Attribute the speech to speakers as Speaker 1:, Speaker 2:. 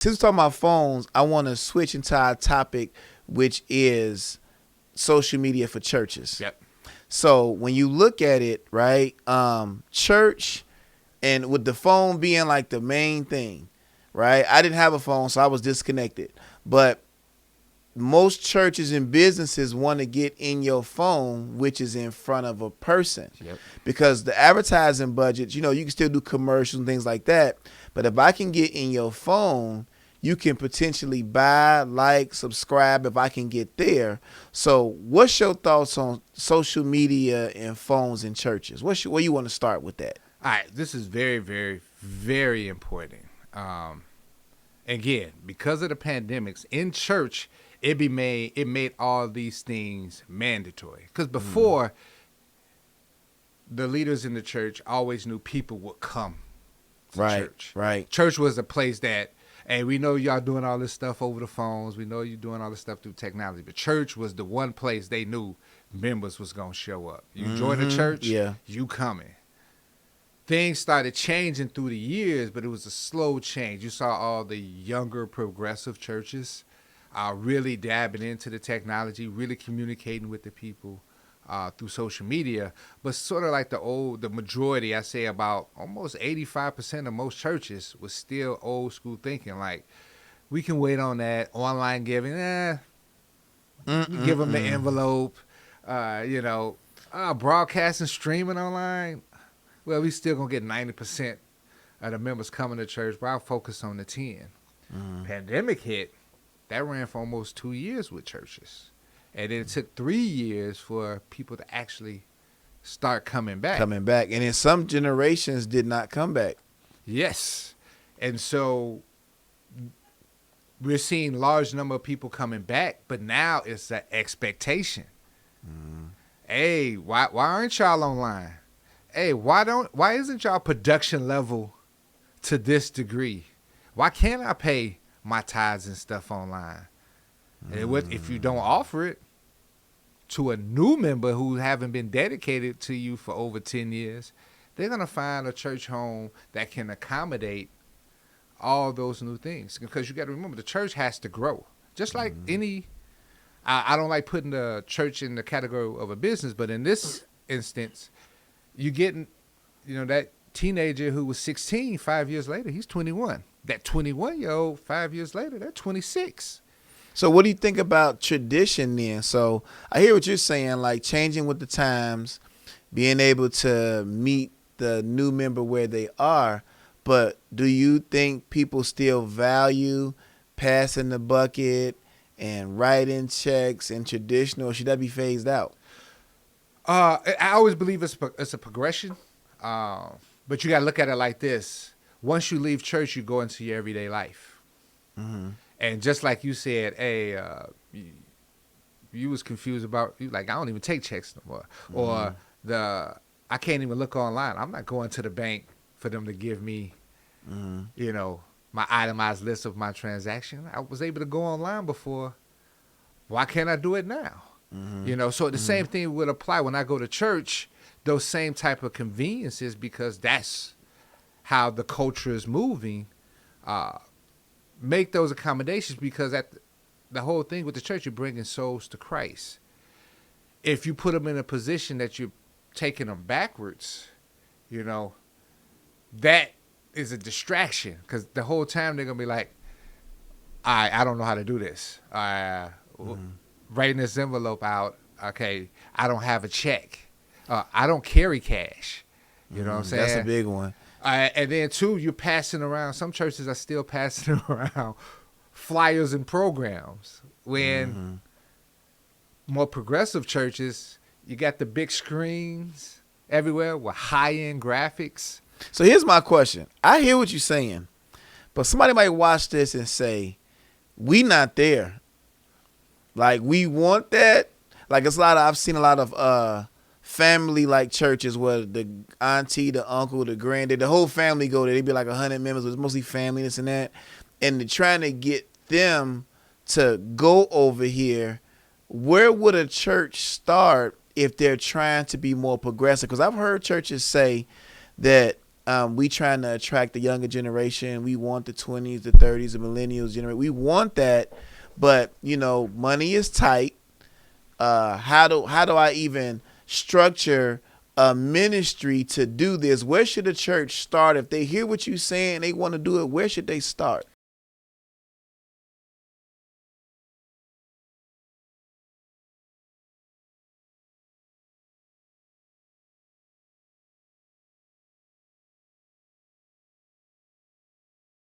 Speaker 1: Since we're talking about phones, I want to switch into our topic, which is social media for churches.
Speaker 2: Yep.
Speaker 1: So when you look at it, right, church, and with the phone being like the main thing, right? I didn't have a phone, so I was disconnected. But most churches and businesses want to get in your phone, which is in front of a person.
Speaker 2: Yep.
Speaker 1: Because the advertising budget, you can still do commercials and things like that. But if I can get in your phone, you can potentially buy, like, subscribe if I can get there. So what's your thoughts on social media and phones in churches? Where you want to start with that?
Speaker 2: All right. This is very, very, very important. Again, because of the pandemics in church, it made all these things mandatory. Because before, the leaders in the church always knew people would come to church.
Speaker 1: Right.
Speaker 2: Church was a place that, hey, we know y'all doing all this stuff over the phones. We know you're doing all this stuff through technology. But church was the one place they knew members was going to show up. You join the church, you coming. Things started changing through the years, but it was a slow change. You saw all the younger progressive churches really dabbing into the technology, really communicating with the people through social media. But sort of like the majority, I say about almost 85% of most churches was still old school thinking. Like, we can wait on that. Online giving, we give them the envelope. Broadcasting, streaming online. Well, we still going to get 90% of the members coming to church, but I'll focus on the 10. Pandemic hit. That ran for almost 2 years with churches. And then it took 3 years for people to actually start coming back.
Speaker 1: And then some generations did not come back.
Speaker 2: Yes. And so we're seeing large number of people coming back, but now it's an expectation. Hey, why aren't y'all online? Hey, why isn't y'all production level to this degree? Why can't I pay my tithes and stuff online? And if you don't offer it to a new member who haven't been dedicated to you for over 10 years, they're going to find a church home that can accommodate all those new things. Because you got to remember, the church has to grow. Just like I don't like putting the church in the category of a business, but in this instance, you getting, that teenager who was 16 5 years later, he's 21. That 21-year-old 5 years later, they're 26.
Speaker 1: So what do you think about tradition then? So I hear what you're saying, like changing with the times, being able to meet the new member where they are. But do you think people still value passing the bucket and writing checks and traditional, or should that be phased out?
Speaker 2: I always believe it's a progression, but you got to look at it like this. Once you leave church, you go into your everyday life. And just like you said, hey, you was confused about, you like, I don't even take checks no more. Or I can't even look online. I'm not going to the bank for them to give me, my itemized list of my transaction. I was able to go online before. Why can't I do it now? So the same thing would apply when I go to church, those same type of conveniences, because that's how the culture is moving. Make those accommodations, because the whole thing with the church, you're bringing souls to Christ. If you put them in a position that you're taking them backwards, that is a distraction, because the whole time they're going to be like, I don't know how to do this. Writing this envelope out. Okay, I don't have a check. I don't carry cash. You know what I'm saying?
Speaker 1: That's a big one.
Speaker 2: And then, too, you're passing around. Some churches are still passing around flyers and programs. When more progressive churches, you got the big screens everywhere with high-end graphics.
Speaker 1: So here's my question. I hear what you're saying, but somebody might watch this and say, we not there. Like, we want that. Like, I've seen a lot of family-like churches where the auntie, the uncle, the granddad, the whole family go there. They be like 100 members, but it's mostly family, this and that. And they're trying to get them to go over here. Where would a church start if they're trying to be more progressive? Because I've heard churches say that We trying to attract the younger generation. We want the 20s, the 30s, the millennials generation. We want that, but money is tight. How do I even structure a ministry to do this? Where should the church start if they hear what you're saying and they want to do it? Where should they start?